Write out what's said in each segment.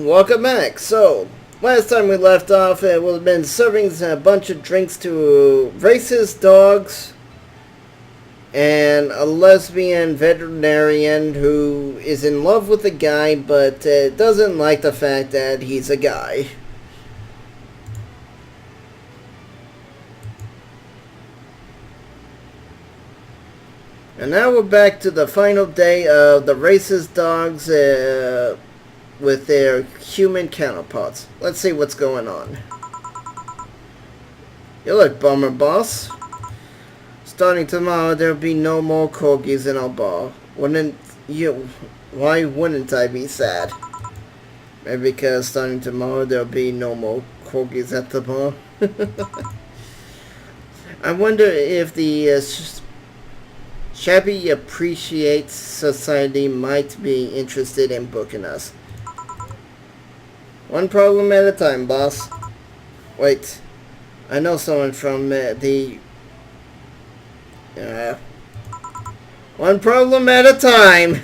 Welcome back. So, last time we left off, we've been serving a bunch of drinks to racist dogs and a lesbian veterinarian who is in love with a guy but doesn't like the fact that he's a guy. And now we're back to the final day of the racist dogs with their human counterparts. Let's see what's going on. You look bummer, boss. Starting tomorrow, there'll be no more corgis in our bar. Wouldn't you? Why wouldn't I be sad? Maybe because starting tomorrow, there'll be no more corgis at the bar. I wonder if the Shabby Appreciates Society might be interested in booking us. One problem at a time, boss. Wait, I know someone from one problem at a time.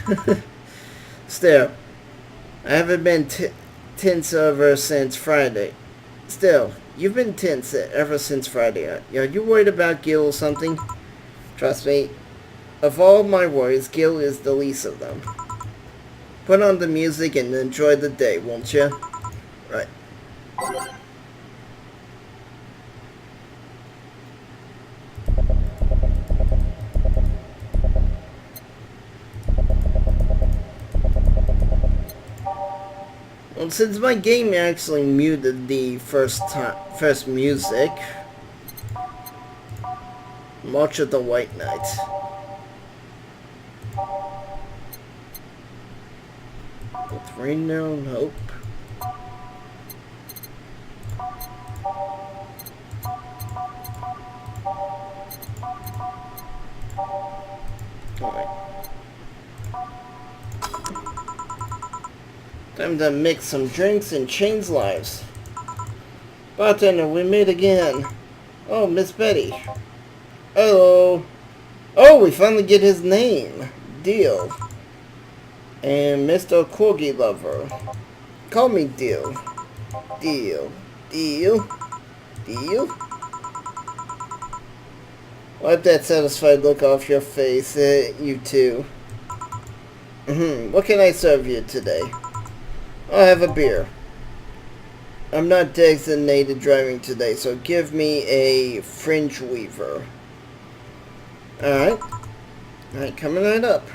Still, I haven't been tense ever since Friday. Still, you've been tense ever since Friday. Are you worried about Gil or something? Trust me, of all my worries, Gil is the least of them. Put on the music and enjoy the day, won't you? Right. Well, since my game actually muted the first music, March of the White Knight. With Rainbow and Hope. Alright. Time to mix some drinks and change lives. Bartender, we meet again. Oh, Miss Betty. Hello. Oh, we finally get his name. Deal. And Mr. Corgi Lover. Call me Deal. Deal. Deal. Deal. Wipe that satisfied look off your face, you two. What can I serve you today? I'll have a beer. I'm not designated driving today, so give me a fringe weaver. Alright. Alright, coming right up.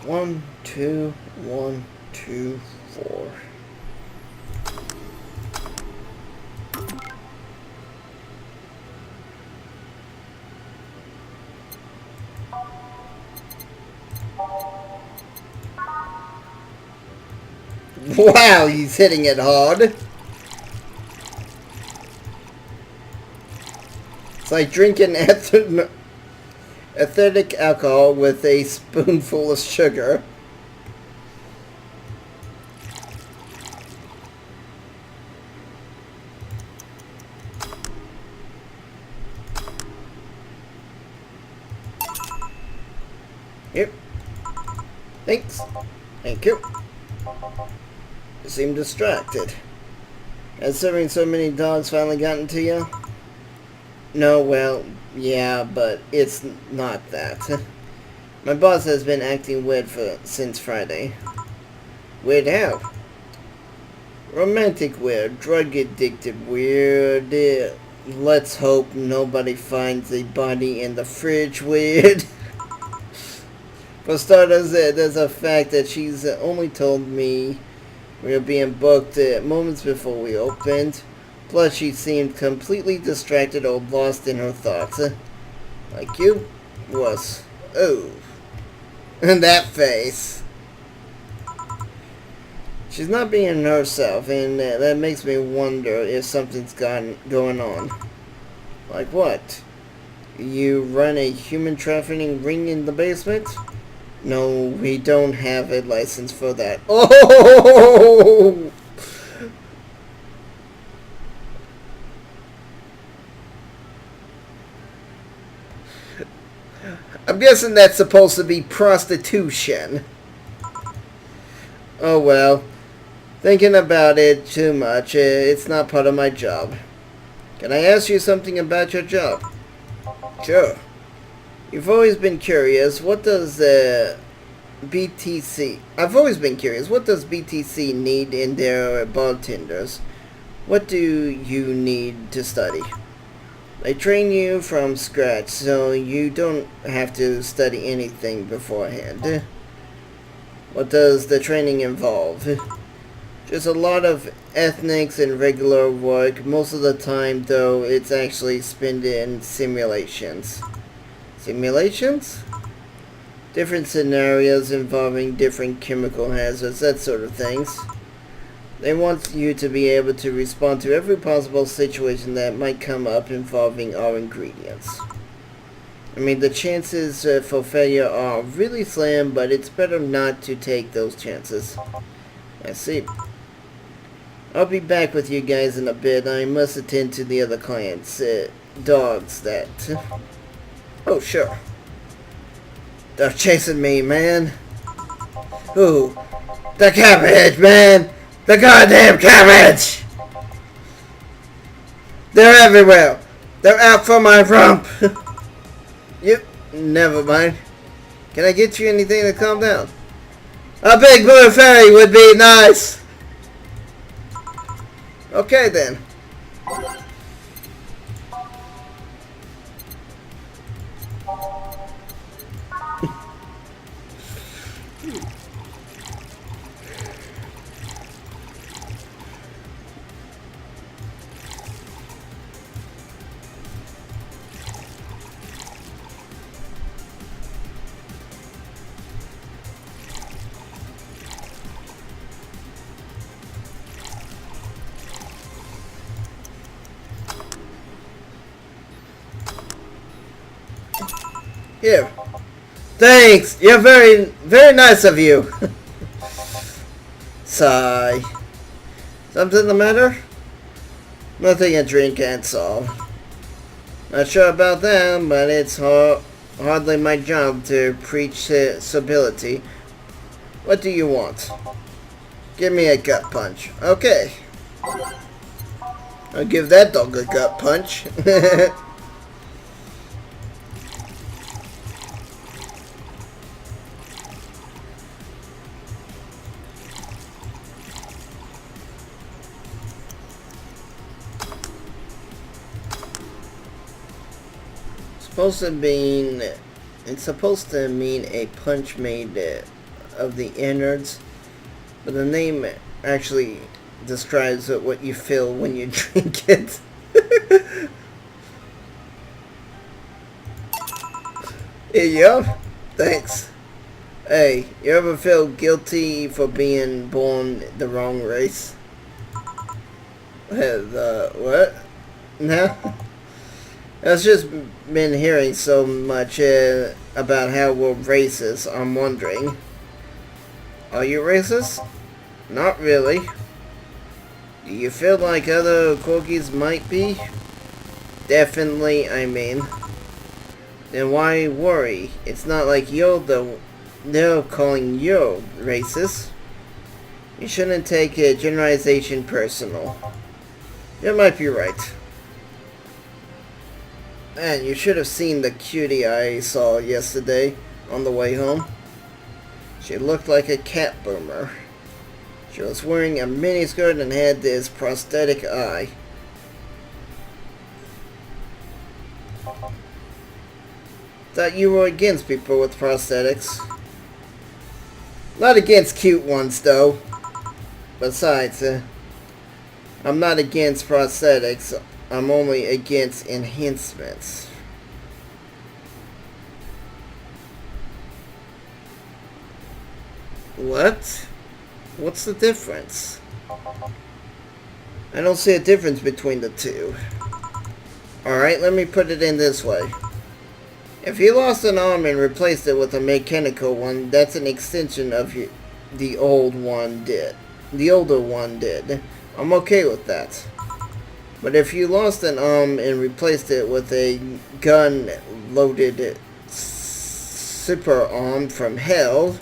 One, two, 1, 2, 4. Wow, he's hitting it hard. It's like drinking acidic alcohol with a spoonful of sugar. Yep. Thanks. Thank you. You seem distracted. Has serving so many dogs finally gotten to you? No, well, yeah, but it's not that. My boss has been acting weird since Friday. Weird how? Romantic weird, drug addicted weird. Let's hope nobody finds a body in the fridge weird. For starters, there's a fact that she's only told me we were being booked moments before we opened. Plus, she seemed completely distracted or lost in her thoughts. Like you was. Oh. And that face. She's not being herself, and that makes me wonder if something's going on. Like what? You run a human trafficking ring in the basement? No, we don't have a license for that. Oh! I'm guessing that's supposed to be prostitution. Oh well. Thinking about it too much. It's not part of my job. Can I ask you something about your job? Sure. You've always been curious. What does BTC... I've always been curious. What does BTC need in their bartenders? What do you need to study? They train you from scratch, so you don't have to study anything beforehand. What does the training involve? Just a lot of ethnics and regular work. Most of the time, though, it's actually spent in simulations. Simulations? Different scenarios involving different chemical hazards, that sort of things. They want you to be able to respond to every possible situation that might come up involving our ingredients. I mean, the chances for failure are really slim, but it's better not to take those chances. I see. I'll be back with you guys in a bit. I must attend to the other clients' dogs that... Oh, sure. They're chasing me, man. Ooh, the cabbage, man! The goddamn cabbage! They're everywhere. They're out for my rump. Yep, never mind. Can I get you anything to calm down? A big blue fairy would be nice. Okay then. Here. Thanks. You're very nice of you. Sigh. Something the matter? Nothing a drink can't solve. Not sure about that, but it's hardly my job to preach stability. What do you want? Give me a gut punch. Okay. I'll give that dog a gut punch. It's supposed to mean a punch made of the innards, but the name actually describes what you feel when you drink it. Here you go. Thanks. Hey, you ever feel guilty for being born the wrong race? What? No? I've just been hearing so much about how we're racist. I'm wondering, are you racist? Not really. Do you feel like other corgis might be? Definitely, I mean. Then why worry? It's not like they're calling you racist. You shouldn't take a generalization personal. You might be right. Man, you should have seen the cutie I saw yesterday on the way home. She looked like a cat boomer. She was wearing a miniskirt and had this prosthetic eye. Thought you were against people with prosthetics. Not against cute ones, though. Besides, I'm not against prosthetics. I'm only against enhancements. What? What's the difference? I don't see a difference between the two. Alright, let me put it in this way. If you lost an arm and replaced it with a mechanical one, that's an extension of the old one did. The older one did. I'm okay with that. But if you lost an arm and replaced it with a gun-loaded super arm from hell,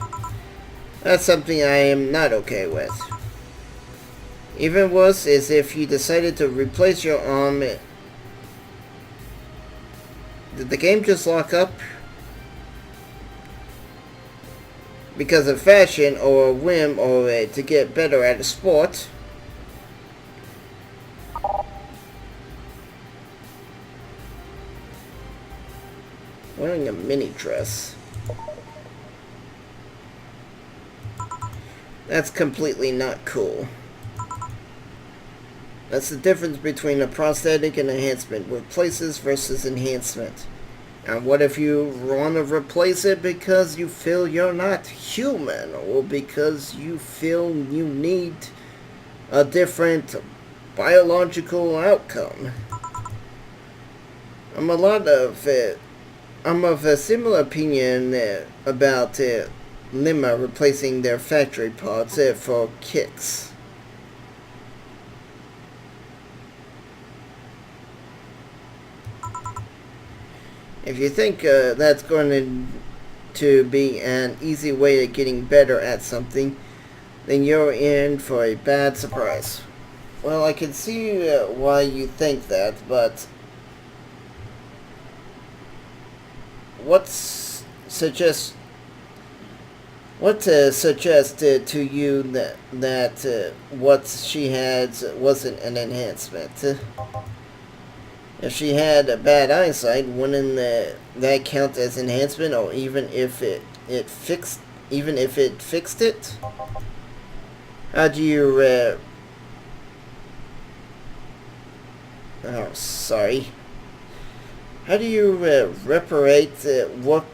that's something I am not okay with. Even worse is if you decided to replace your arm. Did the game just lock up? Because of fashion or a whim or to get better at a sport? Wearing a mini dress. That's completely not cool. That's the difference between a prosthetic and enhancement. Replaces versus enhancement. And what if you want to replace it because you feel you're not human, or because you feel you need a different biological outcome? I'm of a similar opinion about Limma replacing their factory parts for kicks. If you think that's going to be an easy way of getting better at something, then you're in for a bad surprise. Well, I can see why you think that, but what suggests to you that what she had wasn't an enhancement? If she had a bad eyesight, wouldn't that count as enhancement, or even if it fixed it? How do you How do you reparate a work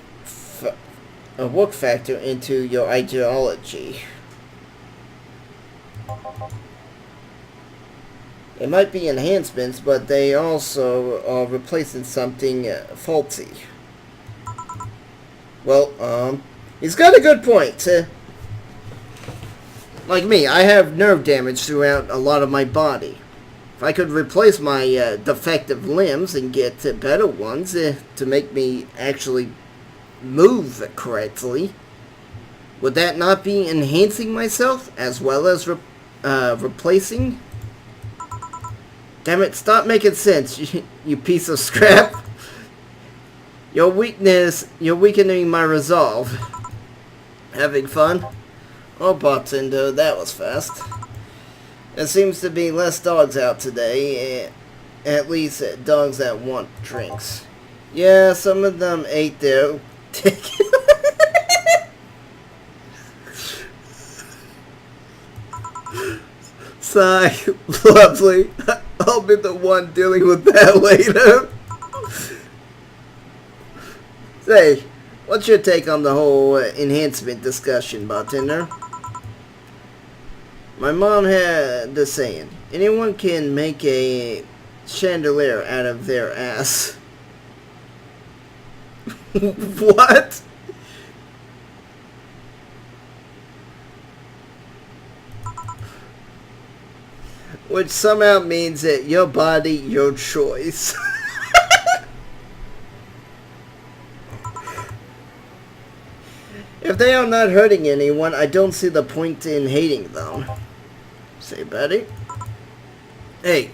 factor into your ideology? It might be enhancements, but they also are replacing something faulty. Well, he's got a good point. Like me, I have nerve damage throughout a lot of my body. If I could replace my defective limbs and get better ones to make me actually move correctly, would that not be enhancing myself as well as replacing? Damn it, stop making sense, you piece of scrap. You're weakening my resolve. Having fun? Oh, bartender, that was fast. There seems to be less dogs out today. At least dogs that want drinks. Yeah, some of them ate their ticket. Sigh, lovely. I'll be the one dealing with that later. Say, what's your take on the whole enhancement discussion, bartender? My mom had the saying, anyone can make a chandelier out of their ass. What? Which somehow means that your body, your choice. If they are not hurting anyone, I don't see the point in hating them. Say, buddy. Hey,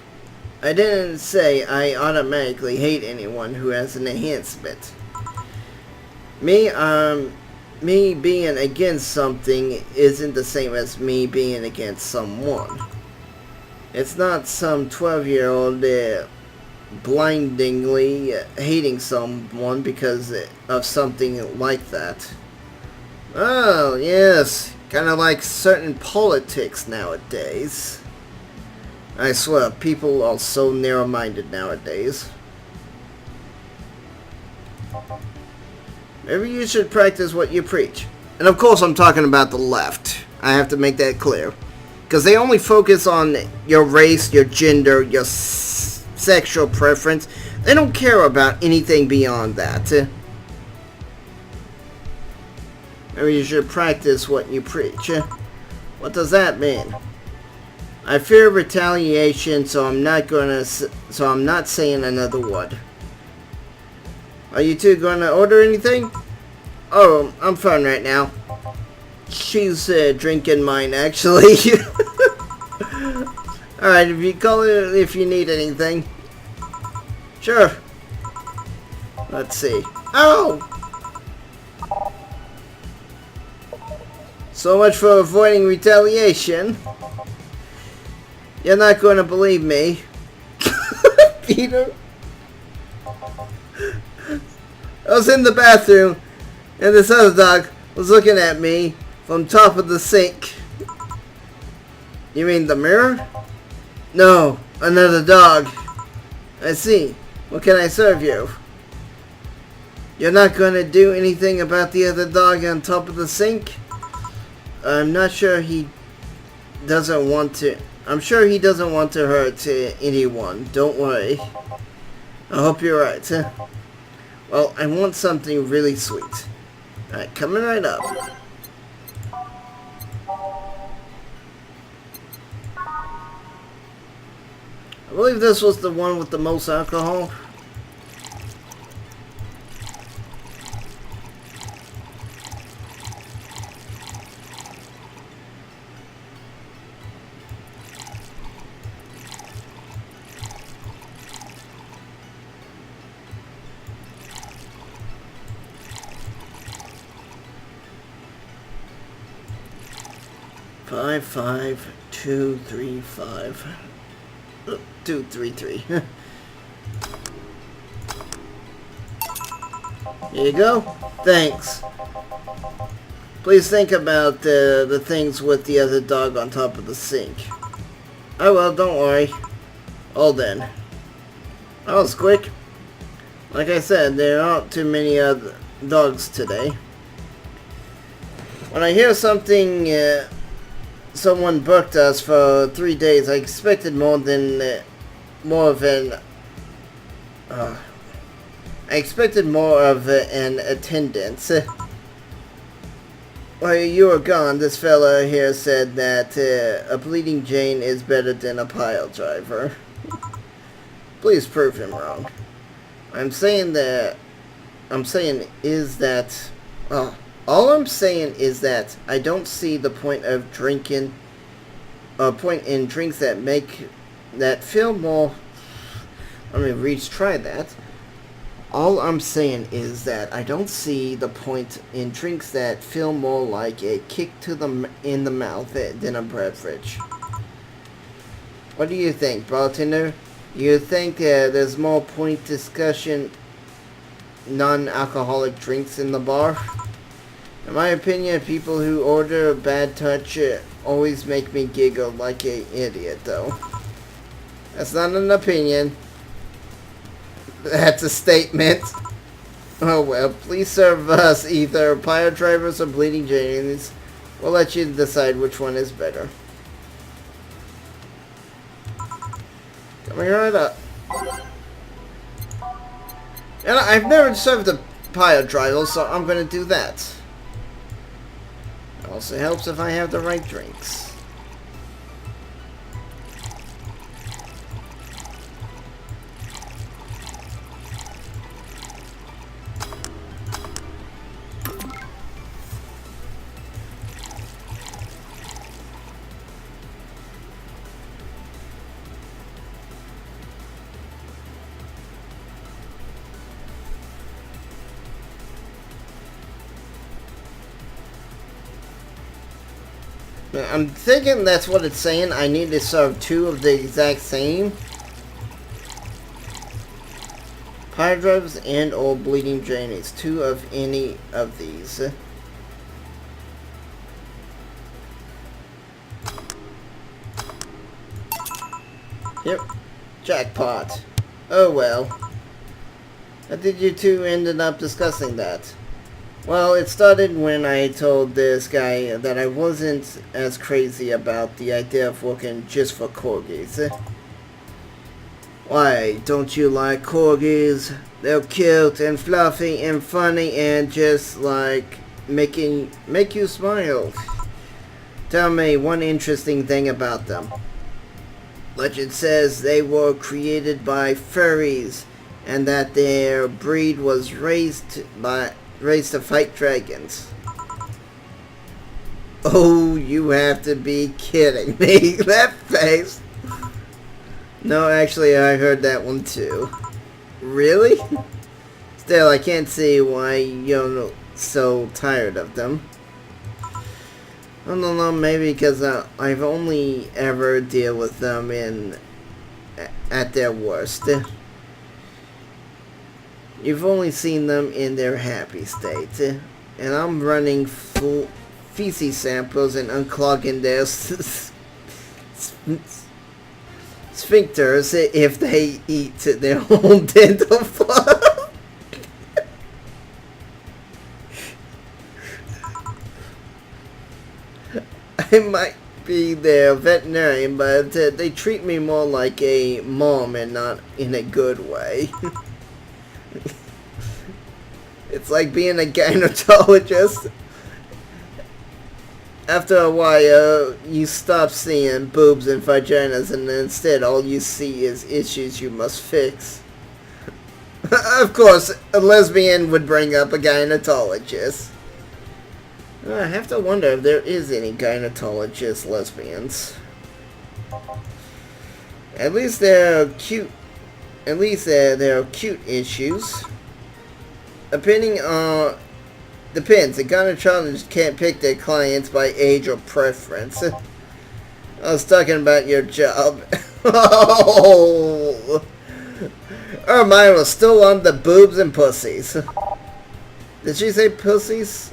I didn't say I automatically hate anyone who has an enhancement. Me being against something isn't the same as me being against someone. It's not some 12-year-old blindingly hating someone because of something like that. Oh, yes. Kind of like certain politics nowadays. I swear, people are so narrow-minded nowadays. Maybe you should practice what you preach. And of course I'm talking about the left. I have to make that clear. Because they only focus on your race, your gender, your sexual preference. They don't care about anything beyond that. Maybe you should practice what you preach. What does that mean? I fear retaliation, so I'm not saying another word. Are you two gonna order anything? Oh, I'm fine right now. She's drinking mine, actually. Alright, if you call it if you need anything. Sure. Let's see. Ow! So much for avoiding retaliation. You're not going to believe me. Peter. I was in the bathroom, and this other dog was looking at me from top of the sink. You mean the mirror? No, another dog. I see. What can I serve you? You're not going to do anything about the other dog on top of the sink? I'm not sure he doesn't want to. I'm sure he doesn't want to hurt anyone. Don't worry. I hope you're right. Well, I want something really sweet. Alright, coming right up. I believe this was the one with the most alcohol. Five, 2, 3, 5. 2, 3, 3. Here you go. Thanks. Please think about the things with the other dog on top of the sink. Oh well, don't worry. All done. That was quick. Like I said, there aren't too many other dogs today. When I hear something, someone booked us for 3 days, I expected more of an attendance. While you were gone, this fella here said that a bleeding Jane is better than a pile driver. Please prove him wrong. All I'm saying is that I don't see the point of drinking, point in drinks that feel more. Let me retry that. All I'm saying is that I don't see the point in drinks that feel more like a kick in the mouth than a beverage. What do you think, bartender? You think there's more point discussion non-alcoholic drinks in the bar? In my opinion, people who order a bad touch always make me giggle like an idiot, though. That's not an opinion. That's a statement. Oh well, please serve us either Pile Drivers or Bleeding Janes. We'll let you decide which one is better. Coming right up. And I've never served a Pile Driver, so I'm gonna do that. It also helps if I have the right drinks. I'm thinking that's what it's saying. I need to serve 2 of the exact same Pile Drivers and or Bleeding Janes. 2 of any of these. Yep. Jackpot. Oh well. How did you two ended up discussing that? Well, it started when I told this guy that I wasn't as crazy about the idea of working just for corgis. Why, don't you like corgis? They're cute and fluffy and funny and just like make you smile. Tell me one interesting thing about them. Legend says they were created by furries, and that their breed was raised to fight dragons. Oh, you have to be kidding me. That face. No, actually, I heard that one too. Really? Still, I can't see why you're so tired of them. I don't know, maybe because I've only ever dealt with them at their worst. You've only seen them in their happy state. And I'm running full feces samples and unclogging their sphincters if they eat their own dental floss. I might be their veterinarian, but they treat me more like a mom and not in a good way. It's like being a gynecologist. After a while, you stop seeing boobs and vaginas, and instead all you see is issues you must fix. Of course, a lesbian would bring up a gynecologist. I have to wonder if there is any gynecologist lesbians. At least they're cute. At least they're cute issues. Depends. The gynecologist can't pick their clients by age or preference. I was talking about your job. Oh, her mind was still on the boobs and pussies. Did she say pussies?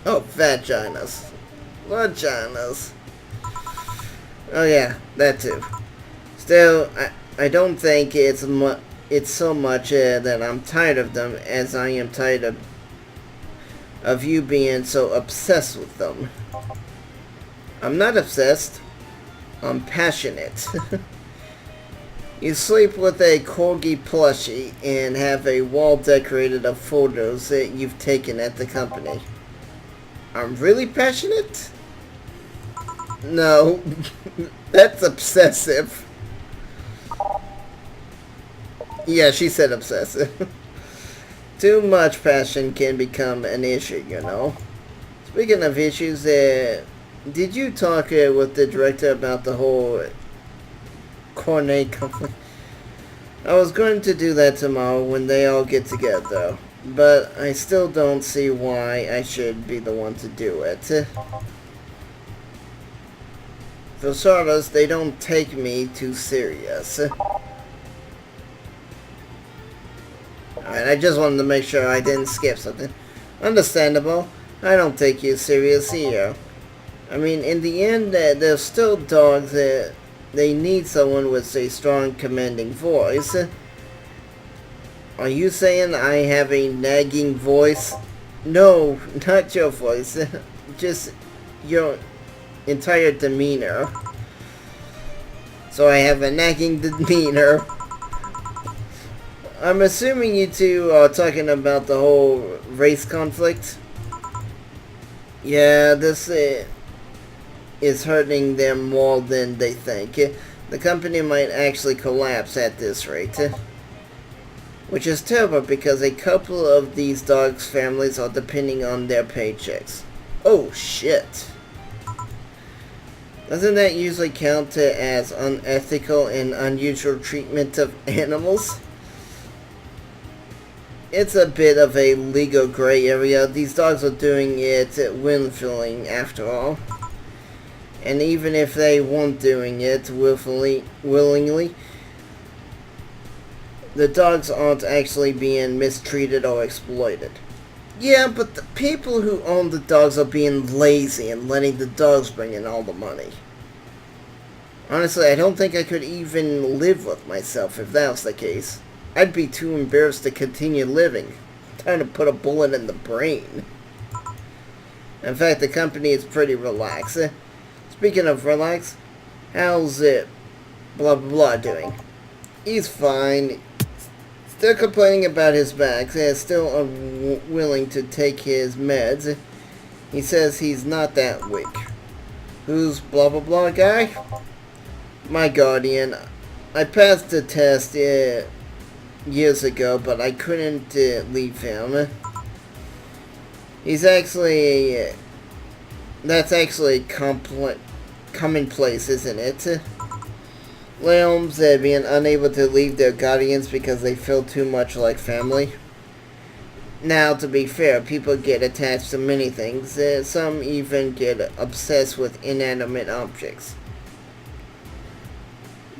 Oh, vaginas. Vaginas. Oh yeah, that too. Still, I don't think it's so much that I'm tired of them as I am tired of you being so obsessed with them. I'm not obsessed. I'm passionate. You sleep with a corgi plushie and have a wall decorated of photos that you've taken at the company. I'm really passionate? No, that's obsessive. Yeah, she said obsessive. Too much passion can become an issue, you know. Speaking of issues, did you talk with the director about the whole Cornet conflict? I was going to do that tomorrow when they all get together, but I still don't see why I should be the one to do it. For starters, they don't take me too serious. Alright, I just wanted to make sure I didn't skip something. Understandable. I don't take you serious either. I mean, in the end, they're still dogs. They need someone with a strong, commanding voice. Are you saying I have a nagging voice? No, not your voice. Just your entire demeanor. So I have a nagging demeanor. I'm assuming you two are talking about the whole race conflict. Yeah, this is hurting them more than they think. The company might actually collapse at this rate. Which is terrible because a couple of these dogs' families are depending on their paychecks. Oh shit. Doesn't that usually count as unethical and unusual treatment of animals? It's a bit of a legal gray area. These dogs are doing it willingly, after all. And even if they weren't doing it willingly, the dogs aren't actually being mistreated or exploited. Yeah, but the people who own the dogs are being lazy and letting the dogs bring in all the money. Honestly, I don't think I could even live with myself if that was the case. I'd be too embarrassed to continue living. Time to put a bullet in the brain. In fact, the company is pretty relaxed. Speaking of relax, how's it blah blah blah doing? He's fine. Still complaining about his back, still unwilling to take his meds. He says he's not that weak. Who's blah blah blah guy? My guardian. I passed the test years ago, but I couldn't leave him. He's actually that's actually commonplace, isn't it? Realms being unable to leave their guardians because they feel too much like family. Now, to be fair, people get attached to many things. Some even get obsessed with inanimate objects.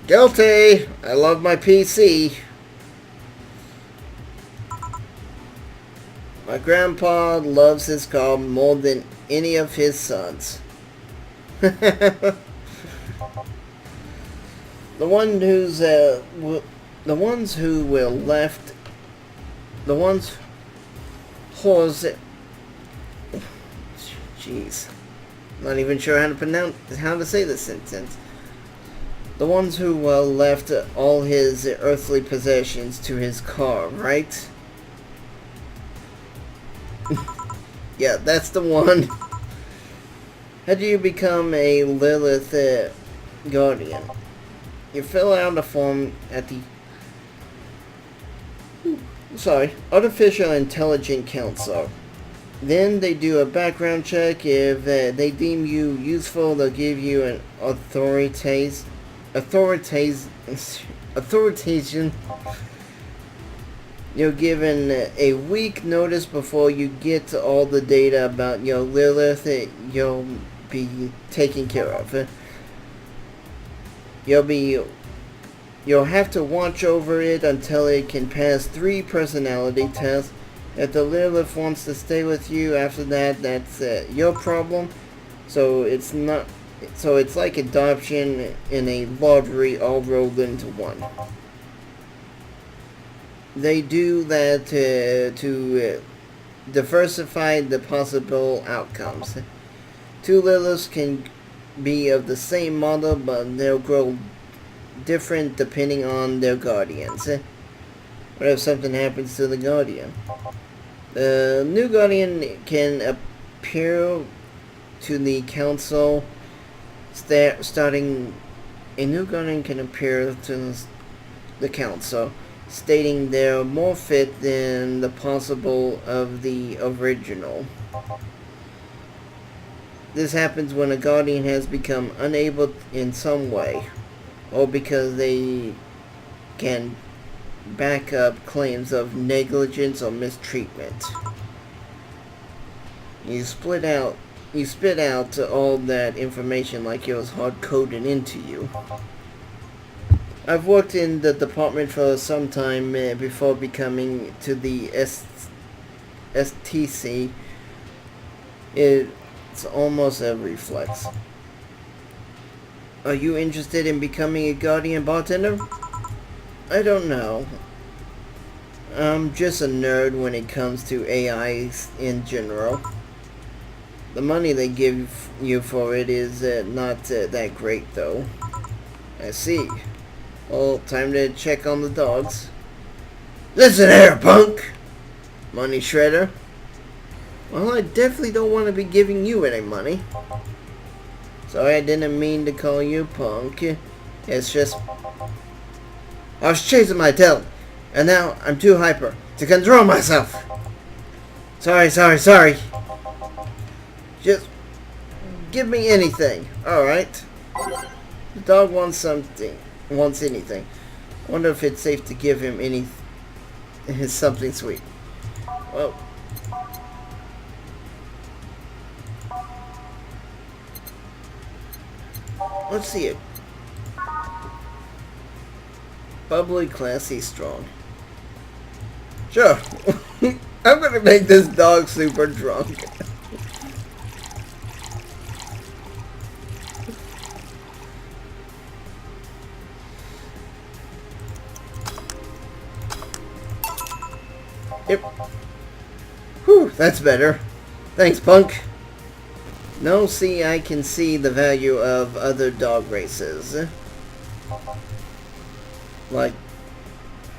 Guilty! I love my PC. My grandpa loves his car more than any of his sons. The ones who were left, the ones whores. Jeez, not even sure how to say this sentence. The ones who left all his earthly possessions to his car, right? Yeah, that's the one. How do you become a Lilith guardian? You fill out a form at the Artificial Intelligence Council. Then they do a background check. If they deem you useful, they'll give you an authorization. You're given a week notice before you get all the data about your Lilith. You'll be taken care of. You'll have to watch over it until it can pass 3 personality tests. If the Lilith wants to stay with you after that, that's your problem. So it's like adoption in a lottery all rolled into one. They do that to diversify the possible outcomes. 2 Liliths can be of the same model, but they'll grow different depending on their guardians. What if something happens to the guardian? The new guardian can appear to the council starting. A new guardian can appear to the council, stating they're more fit than the possible of the original. This happens when a guardian has become unable in some way, or because they can back up claims of negligence or mistreatment. You spit out all that information like it was hard-coded into you. I've worked in the department for some time before becoming to the STC. It's almost a reflex. Are you interested in becoming a guardian bartender? I don't know. I'm just a nerd when it comes to AIs in general. The money they give you for it is not that great though. I see. Well, time to check on the dogs. Listen here, punk! Money shredder. Well, I definitely don't want to be giving you any money. Sorry, I didn't mean to call you punk. It's just... I was chasing my tail, and now I'm too hyper to control myself. Sorry. Just give me anything, alright? The dog wants anything. I wonder if it's safe to give him something sweet. Well... let's see it. Bubbly, classy, strong. Sure. I'm gonna make this dog super drunk. Yep. Whew, that's better. Thanks, punk. No, see, I can see the value of other dog races. Like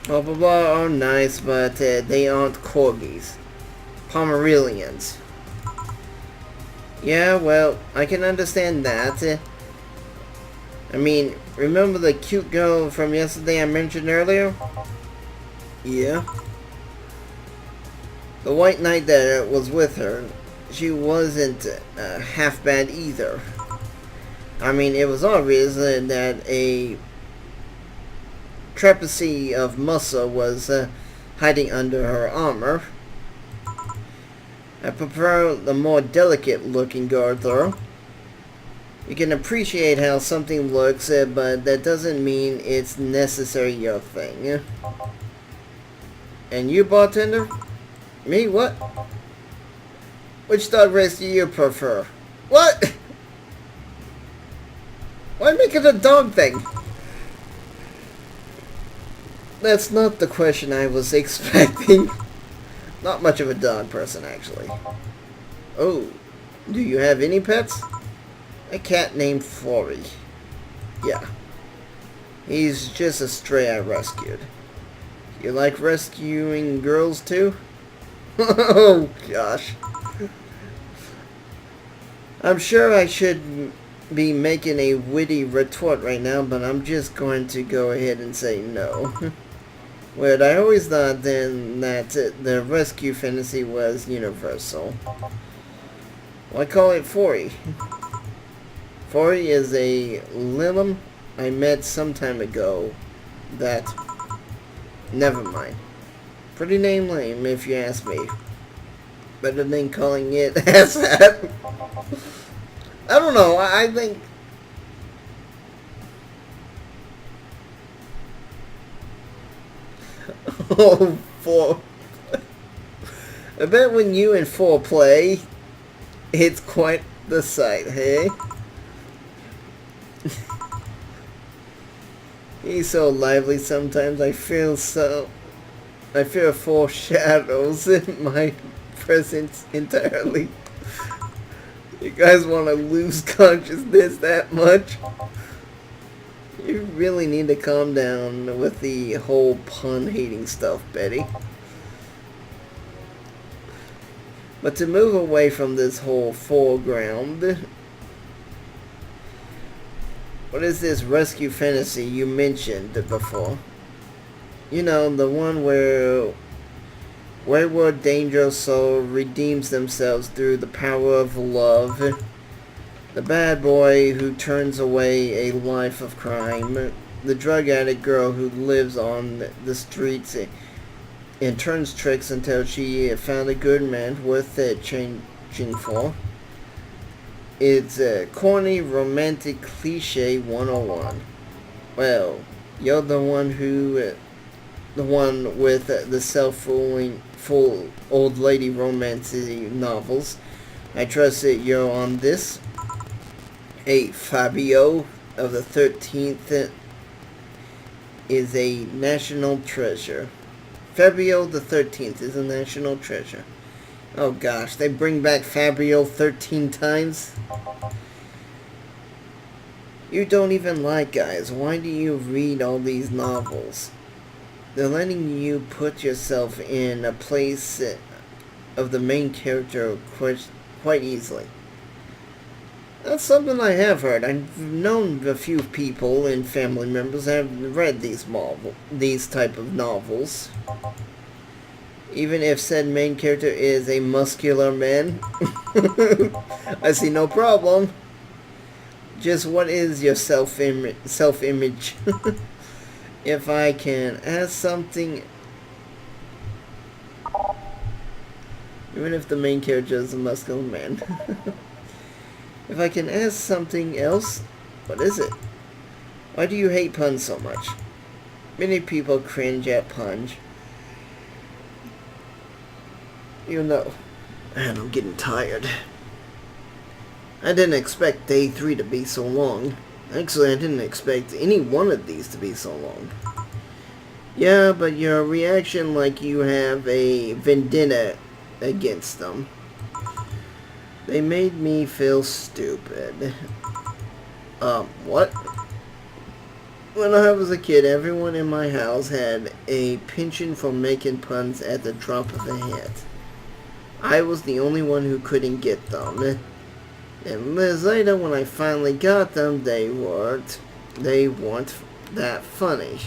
Blah blah blah are nice, but they aren't corgis. Pomeranians. Yeah, well, I can understand that. I mean, remember the cute girl from yesterday I mentioned earlier? Yeah. The white knight that was with her, she wasn't half bad either. I mean, it was obvious that a trapezy of muscle was hiding under her armor. I prefer the more delicate looking guard though. You can appreciate how something looks, but that doesn't mean it's necessarily your thing. And you, bartender? Me? What? Which dog race do you prefer? What? Why make it a dog thing? That's not the question I was expecting. Not much of a dog person, actually. Oh, do you have any pets? A cat named Flory. Yeah. He's just a stray I rescued. You like rescuing girls too? Oh gosh. I'm sure I should be making a witty retort right now, but I'm just going to go ahead and say no. Well, I always thought then that the rescue fantasy was universal. Why call it Flory? Flory is a Lilim I met some time ago that... Never mind. Pretty name lame, if you ask me. Better than calling it as that. I don't know, I think... Oh, four. I bet when you and four play, it's quite the sight, hey? He's so lively sometimes, I feel foreshadows in my presence entirely. You guys want to lose consciousness that much? You really need to calm down with the whole pun-hating stuff, Betty. But to move away from this whole foreground... What is this rescue fantasy you mentioned before? You know, the one where wayward dangerous soul redeems themselves through the power of love. The bad boy who turns away a life of crime. The drug addict girl who lives on the streets and turns tricks until she found a good man worth changing for. It's a corny romantic cliche 101. Well, you're the one with the self-fulfilling full old lady romance novels. I trust that you're on this. Hey, Fabio of the 13th is a national treasure. Fabio the 13th is a national treasure. Oh gosh, they bring back Fabio 13 times? You don't even like guys. Why do you read all these novels? They're letting you put yourself in a place of the main character quite easily. That's something I have heard. I've known a few people and family members that have read these type of novels. Even if said main character is a muscular man, I see no problem. Just what is your self-image? If I can ask something, even if the main character is a muscular man. If I can ask something else, what is it? Why do you hate puns so much? Many people cringe at puns. You know, and I'm getting tired. I didn't expect day 3 to be so long. Actually, I didn't expect any one of these to be so long. Yeah, but your reaction like you have a vendetta against them. They made me feel stupid. What? When I was a kid, everyone in my house had a penchant for making puns at the drop of a hat. I was the only one who couldn't get them. And later, when I finally got them, they weren't that funny.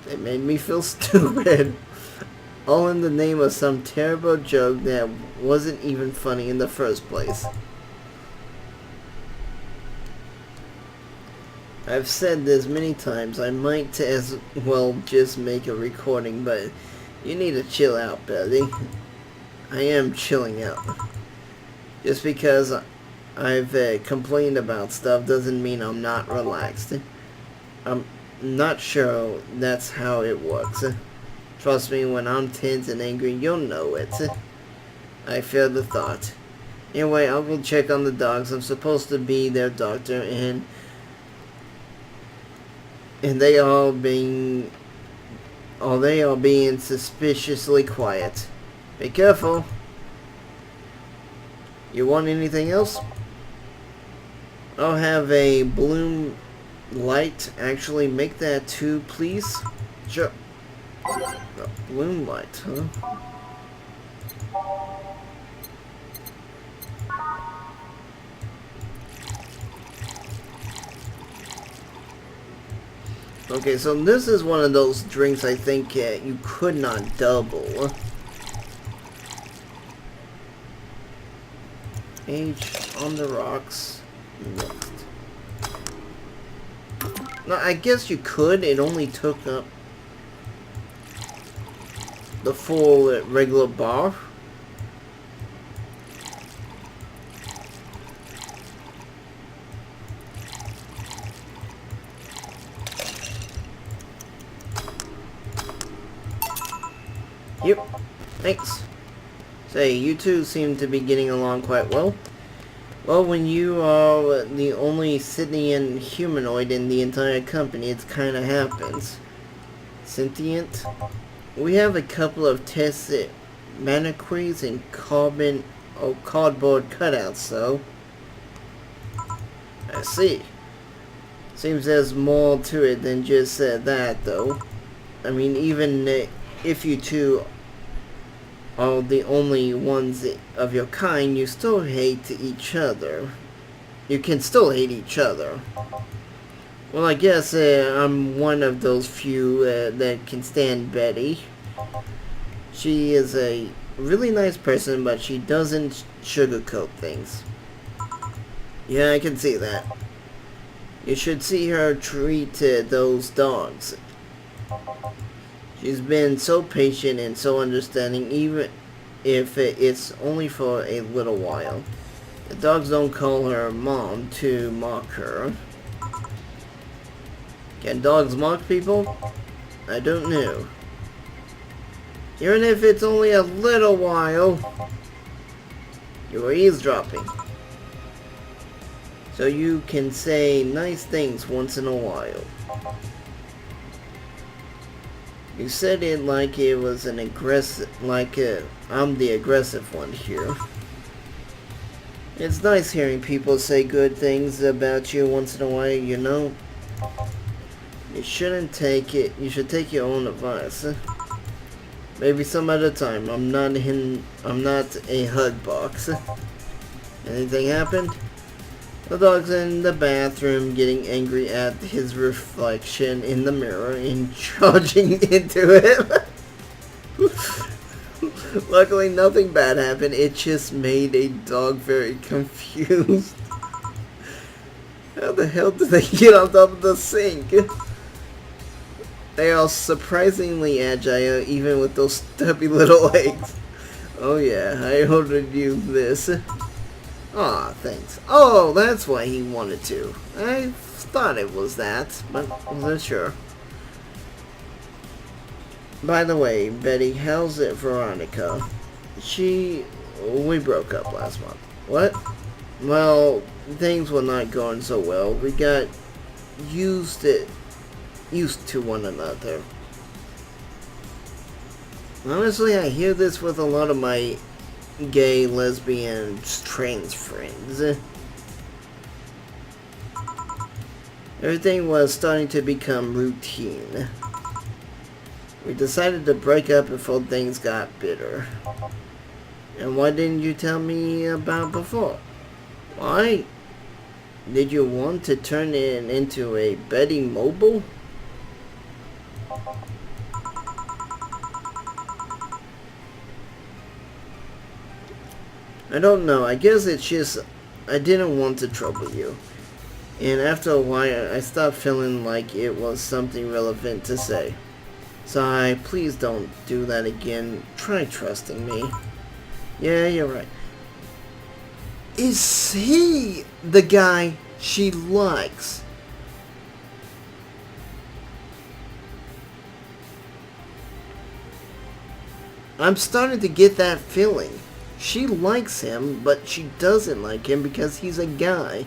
They made me feel stupid. All in the name of some terrible joke that wasn't even funny in the first place. I've said this many times, I might as well just make a recording, but you need to chill out, Betty. I am chilling out. Just because I've complained about stuff doesn't mean I'm not relaxed. I'm not sure that's how it works. Trust me, when I'm tense and angry, you'll know it. I fear the thought. Anyway, I'll go check on the dogs. I'm supposed to be their doctor, and they are being suspiciously quiet. Be careful. You want anything else? I'll have a bloom light. Actually, make that 2, please. Sure. A bloom light, huh? Okay, so this is one of those drinks I think you could not double. Age on the rocks. Next. No, I guess you could. It only took up the full regular bar. Yep. Thanks. Say, you two seem to be getting along quite well. Well, when you are the only Scythian humanoid in the entire company, it kinda happens. Sentient? We have a couple of tested mannequins and cardboard cutouts, so... I see. Seems there's more to it than just that, though. I mean, even if you two are the only ones of your kind, you still hate each other. You can still hate each other. Well, I guess I'm one of those few that can stand Betty. She is a really nice person, but she doesn't sugarcoat things. Yeah, I can see that. You should see her treat those dogs. She's been so patient and so understanding, even if it's only for a little while. The dogs don't call her mom to mock her. Can dogs mock people? I don't know. Even if it's only a little while, you are eavesdropping. So you can say nice things once in a while. You said it like it was an aggressive, I'm the aggressive one here. It's nice hearing people say good things about you once in a while, you know. You shouldn't take it, you should take your own advice. Maybe some other time. I'm not a hug box. Anything happened? The dog's in the bathroom getting angry at his reflection in the mirror and charging into him. Luckily nothing bad happened, it just made a dog very confused. How the hell did they get on top of the sink? They are surprisingly agile even with those stubby little legs. Oh yeah, I ordered you this. Aw, thanks. Oh, that's why he wanted to. I thought it was that, but wasn't sure. By the way, Betty, how's it Veronica? We broke up last month. What? Well, things were not going so well. We got used to one another. Honestly, I hear this with a lot of my gay, lesbian, trans friends. Everything was starting to become routine. We decided to break up before things got bitter. And why didn't you tell me about before? Why? Did you want to turn it into a Betty Mobile? I don't know. I guess it's just I didn't want to trouble you. And after a while, I stopped feeling like it was something relevant to say. So please don't do that again. Try trusting me. Yeah, you're right. Is he the guy she likes? I'm starting to get that feeling. She likes him, but she doesn't like him because he's a guy.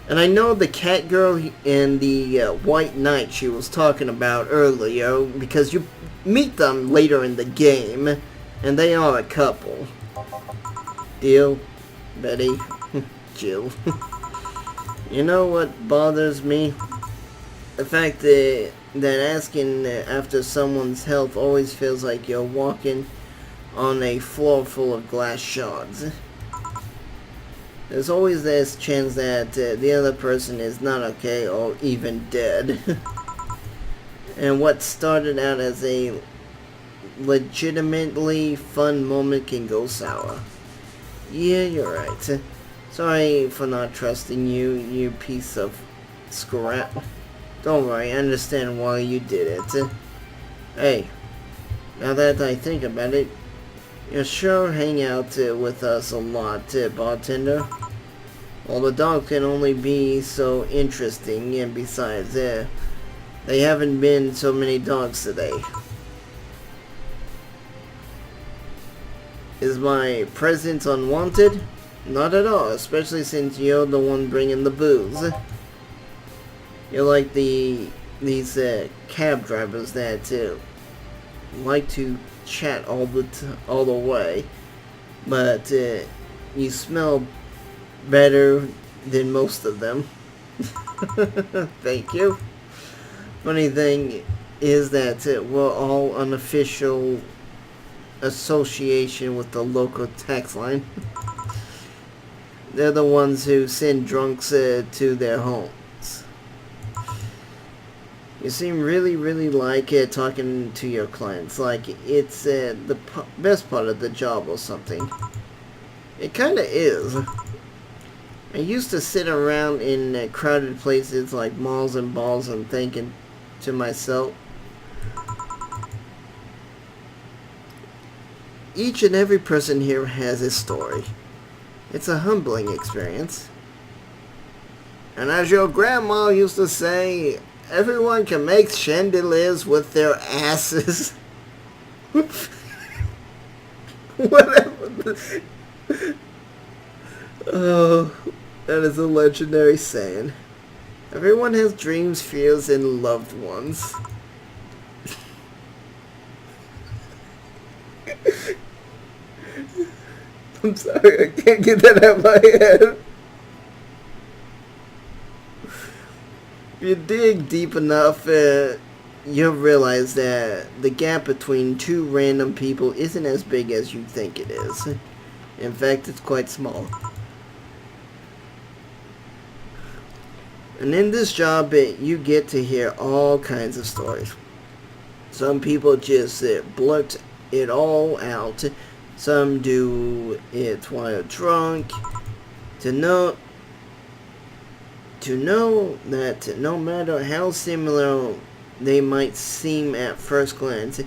And I know the cat girl and the white knight she was talking about earlier, because you meet them later in the game, and they are a couple. Deal, Betty, Jill. You know what bothers me? The fact that asking after someone's health always feels like you're walking on a floor full of glass shards. There's always this chance that the other person is not okay or even dead. And what started out as a legitimately fun moment can go sour. Yeah, you're right. Sorry for not trusting you, you piece of scrap. Don't worry, I understand why you did it. Hey, now that I think about it, you sure hang out with us a lot, bartender. Well, the dog can only be so interesting, and besides, there haven't been so many dogs today. Is my presence unwanted? Not at all, especially since you're the one bringing the booze. You're like these cab drivers that like to chat all the way, but you smell better than most of them. Thank you. Funny thing is that we're all unofficial association with the local tax line. They're the ones who send drunks to their homes. You seem really like talking to your clients, like it's the best part of the job or something. It kinda is. I used to sit around in crowded places like malls and balls and thinking to myself, each and every person here has a story. It's a humbling experience. And as your grandma used to say, everyone can make chandeliers with their asses. Whatever. Oh, that is a legendary saying. Everyone has dreams, fears, and loved ones. I'm sorry, I can't get that out of my head. If you dig deep enough, you'll realize that the gap between two random people isn't as big as you think it is. In fact, it's quite small. And in this job, you get to hear all kinds of stories. Some people just blurt it all out. Some do it while drunk. To know that no matter how similar they might seem at first glance,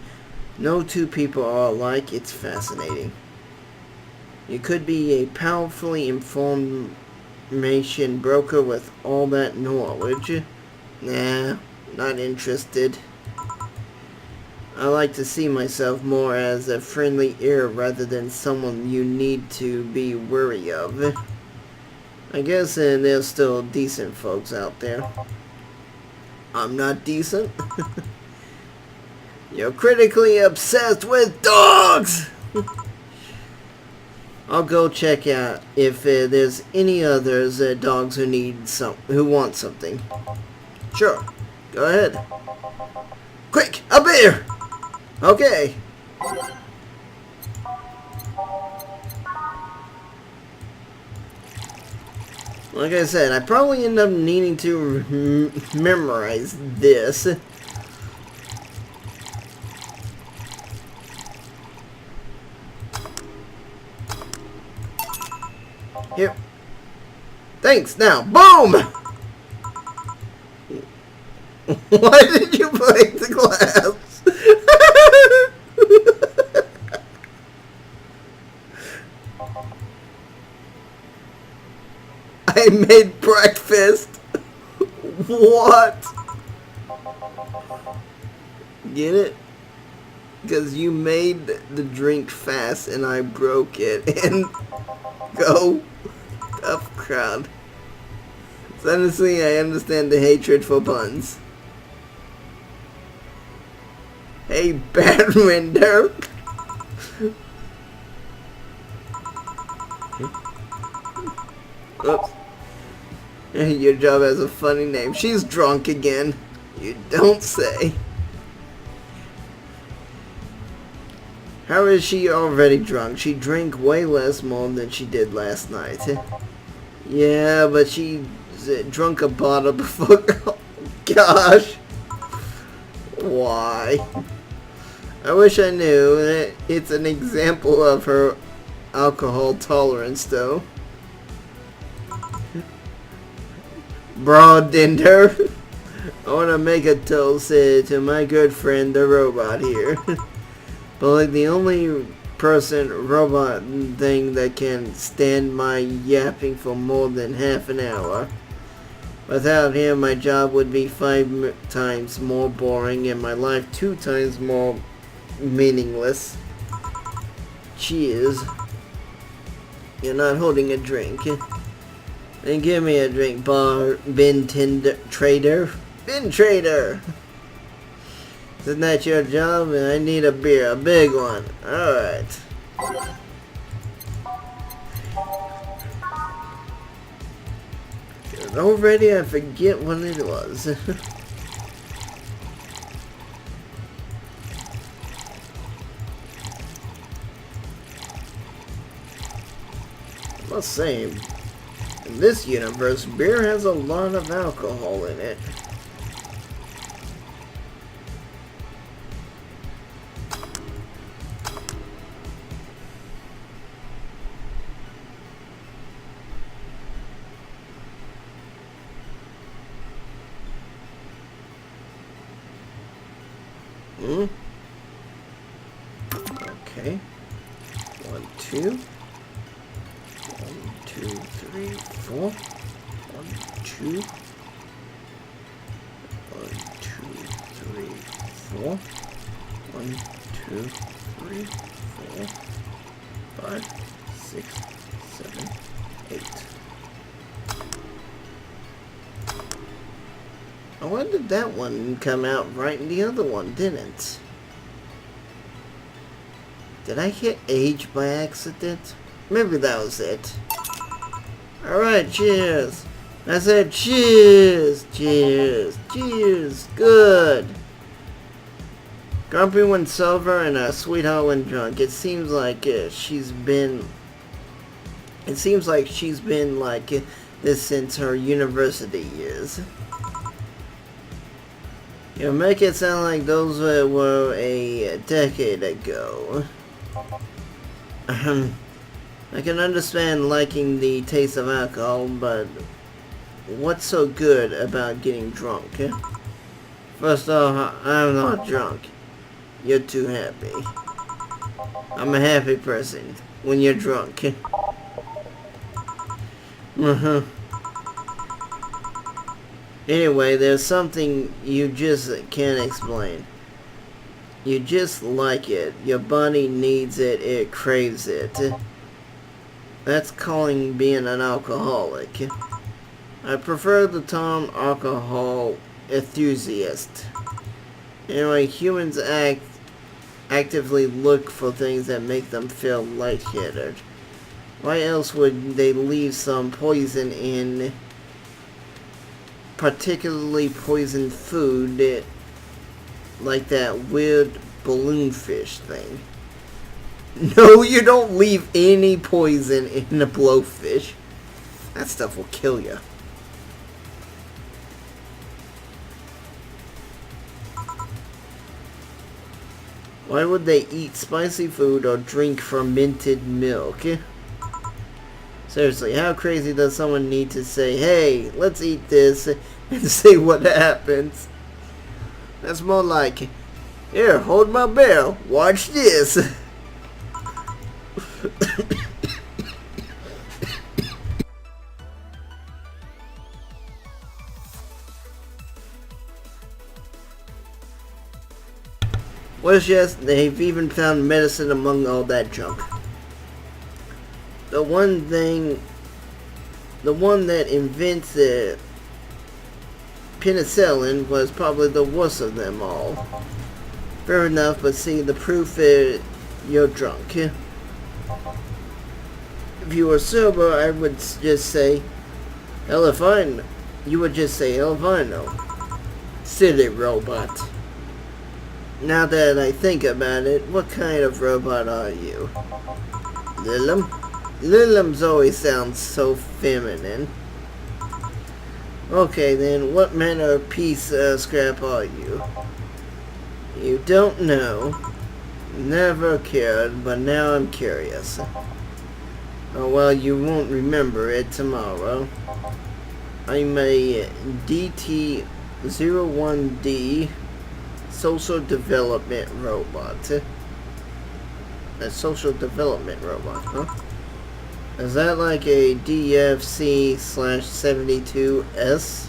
no two people are alike, it's fascinating. You could be a powerfully informed information broker with all that knowledge. Nah, not interested. I like to see myself more as a friendly ear rather than someone you need to be wary of. I guess there's still decent folks out there. I'm not decent. You're critically obsessed with dogs! I'll go check out if there's any others dogs who want something. Sure, go ahead. Quick, a beer! Okay. Like I said, I probably end up needing to memorize this. Here. Thanks, now, boom! Why did you break the glass? I made breakfast. What? Get it? Because you made the drink fast and I broke it. And go. Tough crowd. So honestly, I understand the hatred for puns. Hey, Badwinder. Oops. Your job has a funny name. She's drunk again. You don't say. How is she already drunk? She drank way less more than she did last night. Yeah, but she drunk a bottle before. Oh, gosh. Why? I wish I knew. It's an example of her alcohol tolerance, though. Broadinder. I want to make a toast to my good friend the robot here. But like the only robot thing that can stand my yapping for more than half an hour. Without him, my job would be 5 times more boring and my life 2 times more meaningless. Cheers. You're not holding a drink. Then give me a drink, bin trader. Bin trader! Isn't that your job? And I need a beer, a big one. Alright. Already I forget what it was. I must say, in this universe, beer has a lot of alcohol in it. Okay. 1, 2. 1, 2, 3, 4. 1, 2. 1, 2, 3, 4. 1, 2, 3, 4. 5, 6, 7, 8. Why did that one come out right and the other one didn't? Did I hit age by accident? Maybe that was it. Alright, cheers. I said cheers, cheers, cheers. Good. Grumpy when sober and a sweetheart when drunk. It seems like she's been like this since her university years. You make it sound like those were a decade ago. I can understand liking the taste of alcohol, but what's so good about getting drunk? First off, I'm not drunk. You're too happy. I'm a happy person when you're drunk. Anyway, there's something you just can't explain. You just like it. Your body needs it. It craves it. That's calling being an alcoholic. I prefer the term alcohol enthusiast. Anyway, humans actively look for things that make them feel lightheaded. Why else would they leave some poison in particularly poisoned food like that weird balloon fish thing? No, you don't leave any poison in a blowfish. That stuff will kill you. Why would they eat spicy food or drink fermented milk? Seriously, how crazy does someone need to say, hey, let's eat this and see what happens? That's more like, here, hold my bear, watch this. Well, yes, they've even found medicine among all that junk. The one that invents the penicillin was probably the worst of them all. Fair enough, but see, the proof is you're drunk. If you were sober, I would just say, hell if I know. You would just say, hell if I know. Silly robot. Now that I think about it, what kind of robot are you? Lilim? Lilim's always sounds so feminine. Okay then, what manner of piece of scrap are you? You don't know. Never cared, but now I'm curious. Oh well, you won't remember it tomorrow. I'm a DT-01D social development robot. A social development robot, huh? Is that like a DFC/72S?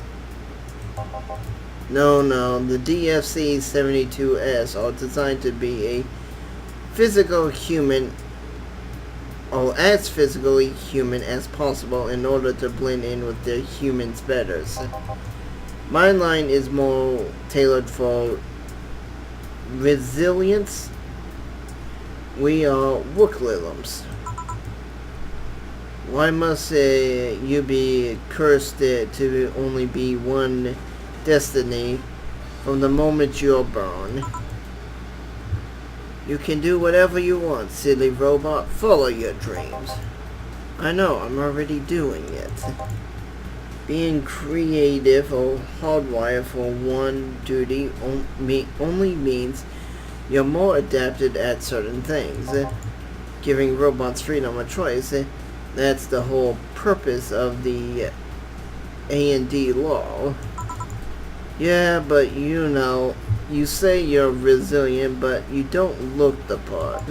No, the DFC-72S are designed to be a physical human, or as physically human as possible in order to blend in with the humans better. My line is more tailored for resilience. We are Wooklims. Why must you be cursed to only be one destiny from the moment you're born? You can do whatever you want, silly robot. Follow your dreams. I know, I'm already doing it. Being creative or hardwired for one duty only means you're more adapted at certain things. Giving robots freedom of choice, that's the whole purpose of the A&D law. Yeah, but you know, you say you're resilient, but you don't look the part.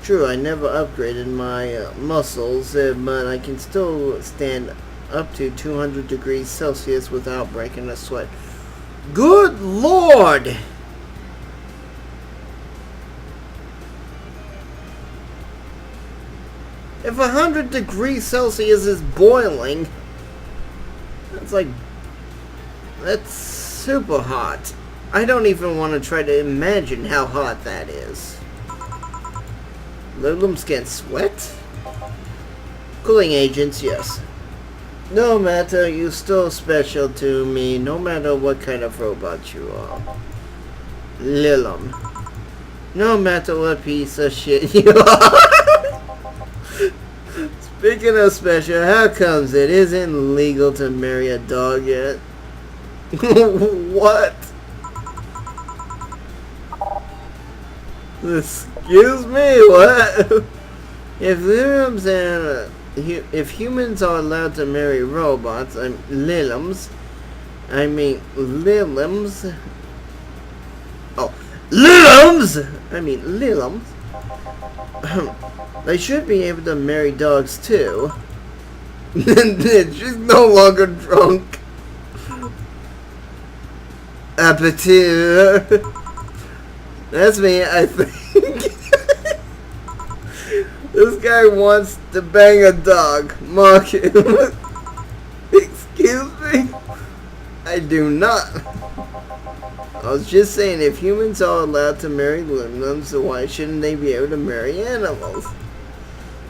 True, I never upgraded my muscles, but I can still stand up to 200 degrees Celsius without breaking a sweat. Good Lord! If 100 degrees Celsius is boiling, that's super hot. I don't even want to try to imagine how hot that is. Lilims can sweat? Cooling agents, yes. No matter, you're still special to me, no matter what kind of robot you are. Lilim. No matter what piece of shit you are. Speaking of special, how comes it isn't legal to marry a dog yet? What? Excuse me, what? If humans are allowed to marry robots, Lilims. Oh, Lilims! They should be able to marry dogs too. She's no longer drunk. Appetit. That's me, I think. This guy wants to bang a dog. Mock him. Excuse me? I do not. I was just saying, if humans are allowed to marry Lilims, so why shouldn't they be able to marry animals?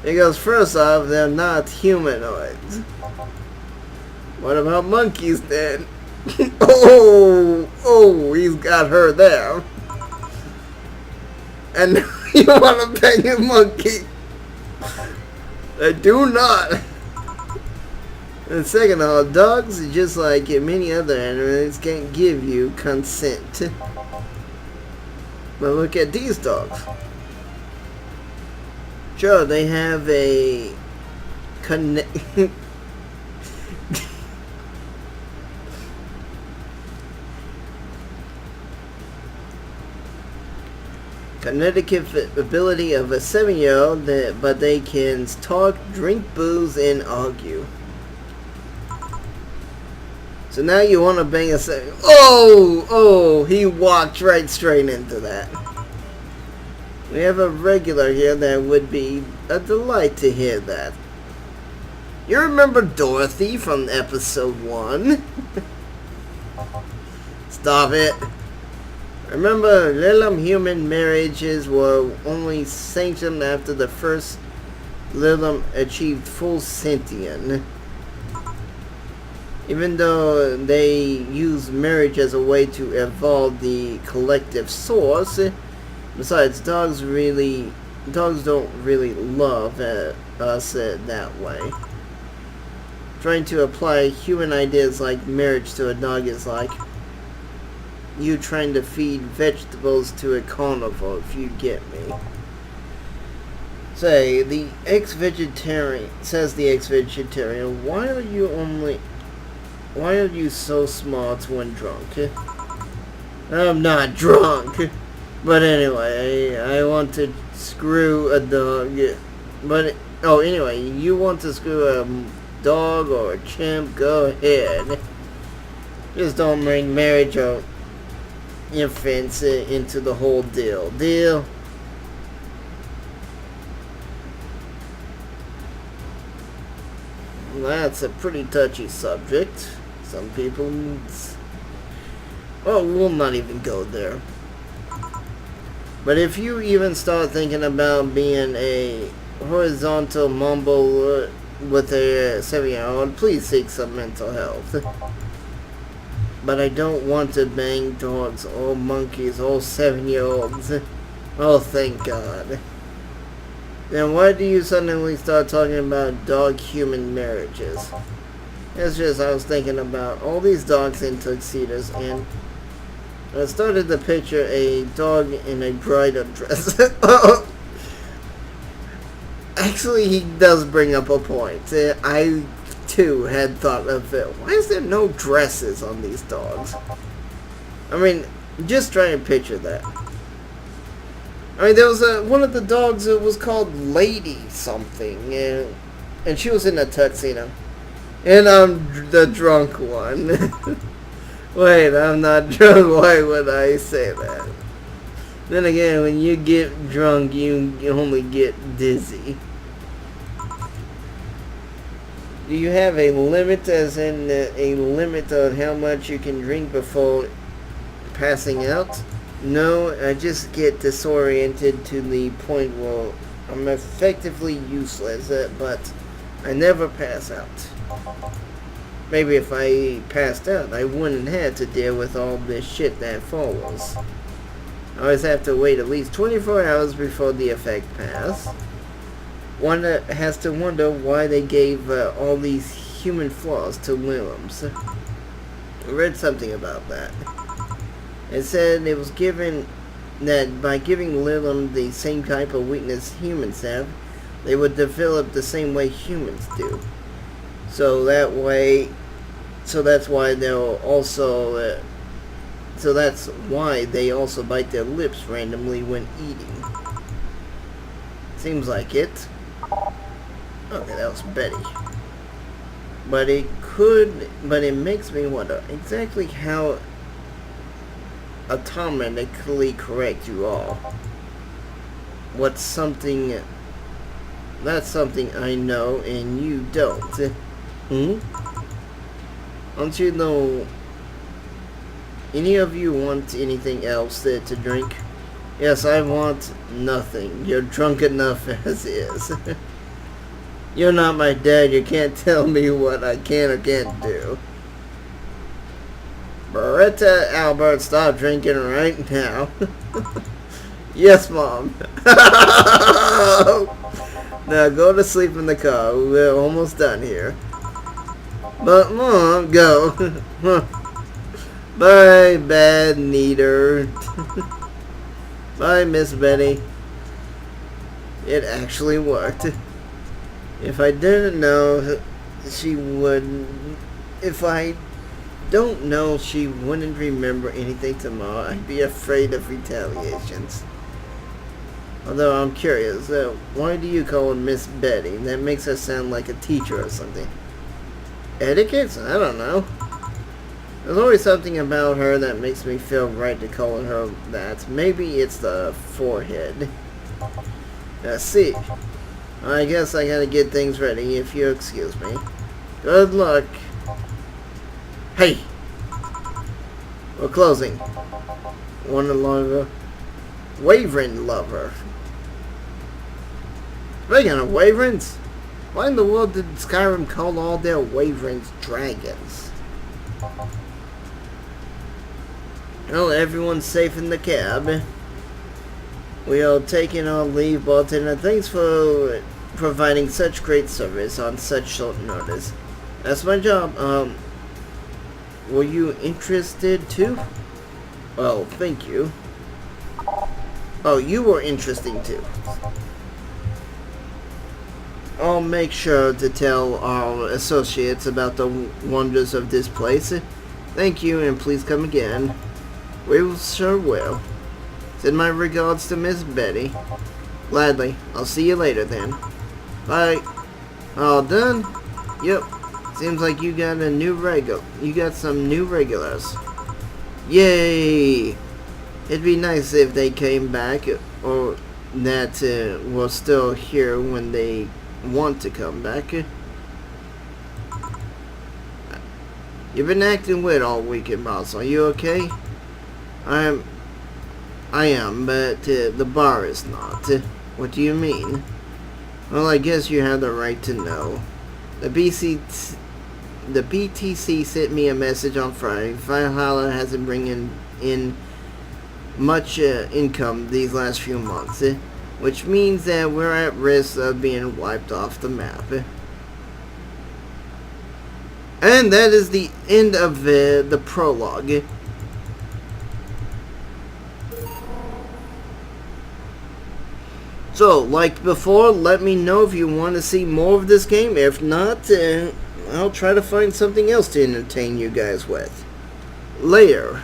Because first off, they're not humanoids. What about monkeys then? Oh, he's got her there. And you want to bang a monkey? I do not. And second of all, dogs, just like many other animals, can't give you consent. But look at these dogs. Sure, they have a cognitive ability of a 7-year-old, but they can talk, drink booze, and argue. So now you want to bang a 7. Oh, he walked right straight into that. We have a regular here that would be a delight to hear that. You remember Dorothy from episode 1? Stop it. Remember, Lilim human marriages were only sanctioned after the first Lilim achieved full sentience. Even though they use marriage as a way to evolve the collective source. Besides, dogs don't really love us that way. Trying to apply human ideas like marriage to a dog is like you trying to feed vegetables to a carnivore, if you get me. Say, the ex-vegetarian, says the ex-vegetarian, why are you so smart when drunk? I'm not drunk. But anyway, I want to screw a dog. But, anyway, you want to screw a dog or a chimp, go ahead. Just don't bring marriage or infants into the whole deal. Deal? That's a pretty touchy subject. Some people... Well, we'll not even go there. But if you even start thinking about being a horizontal mumble with a 7-year-old, please seek some mental health. But I don't want to bang dogs or monkeys or 7-year-olds. Oh, thank God. Then why do you suddenly start talking about dog-human marriages? It's just I was thinking about all these dogs in tuxedos, and I started to picture a dog in a bridal dress. Actually, he does bring up a point. I, too, had thought of it. Why is there no dresses on these dogs? I mean, just try and picture that. I mean, there was one of the dogs that was called Lady something, and she was in a tuxedo. And I'm the drunk one. Wait, I'm not drunk. Why would I say that? Then again, when you get drunk, you only get dizzy. Do you have a limit, as in a limit on how much you can drink before passing out? No, I just get disoriented to the point where I'm effectively useless, but I never pass out. Maybe if I passed out, I wouldn't have to deal with all this shit that follows. I always have to wait at least 24 hours before the effect passes. One has to wonder why they gave all these human flaws to Lilims. I read something about that. It said it was given that by giving Lilim the same type of weakness humans have, they would develop the same way humans do. So that's why they'll also, so that's why they also bite their lips randomly when eating. Seems like it. Okay, that was Betty. But it makes me wonder exactly how automatically correct you are. That's something I know and you don't. Don't you know any of you want anything else to drink? Yes, I want nothing. You're drunk enough as is. You're not my dad. You can't tell me what I can or can't do. Beretta, Albert, stop drinking right now. Yes, Mom. Now go to sleep in the car. We're almost done here. But Mom, go. Bye, bad neater. Bye, Miss Betty. It actually worked. If I didn't know she would... If I don't know she wouldn't remember anything tomorrow, I'd be afraid of retaliations. Although I'm curious, why do you call her Miss Betty? That makes her sound like a teacher or something. Etiquette? I don't know. There's always something about her that makes me feel right to call her that. Maybe it's the forehead. Let's see. I guess I gotta get things ready, if you excuse me. Good luck. Hey! We're closing. One longer. Wyvern lover. Speaking of wyverns, why in the world did Skyrim call all their wyverns dragons? Well, everyone's safe in the cab. We are taking our leave, Bartender. Thanks for providing such great service on such short notice. That's my job. Were you interested too? Well, thank you. Oh, you were interesting too. I'll make sure to tell our associates about the wonders of this place. Thank you, and please come again. We sure will. Send my regards to Miss Betty. Gladly. I'll see you later then. Bye. All done? Yep. Seems like you got a new You got some new regulars. Yay! It'd be nice if they came back, or that were still here when they want to come back. You've been acting weird all weekend, boss. Are you okay? I am, but the bar is not. What do you mean? Well, I guess you have the right to know. The BTC sent me a message on Friday. Valhalla hasn't bringing in much income these last few months, which means that we're at risk of being wiped off the map. And that is the end of the prologue. So, like before, let me know if you want to see more of this game. If not, I'll try to find something else to entertain you guys with. Later.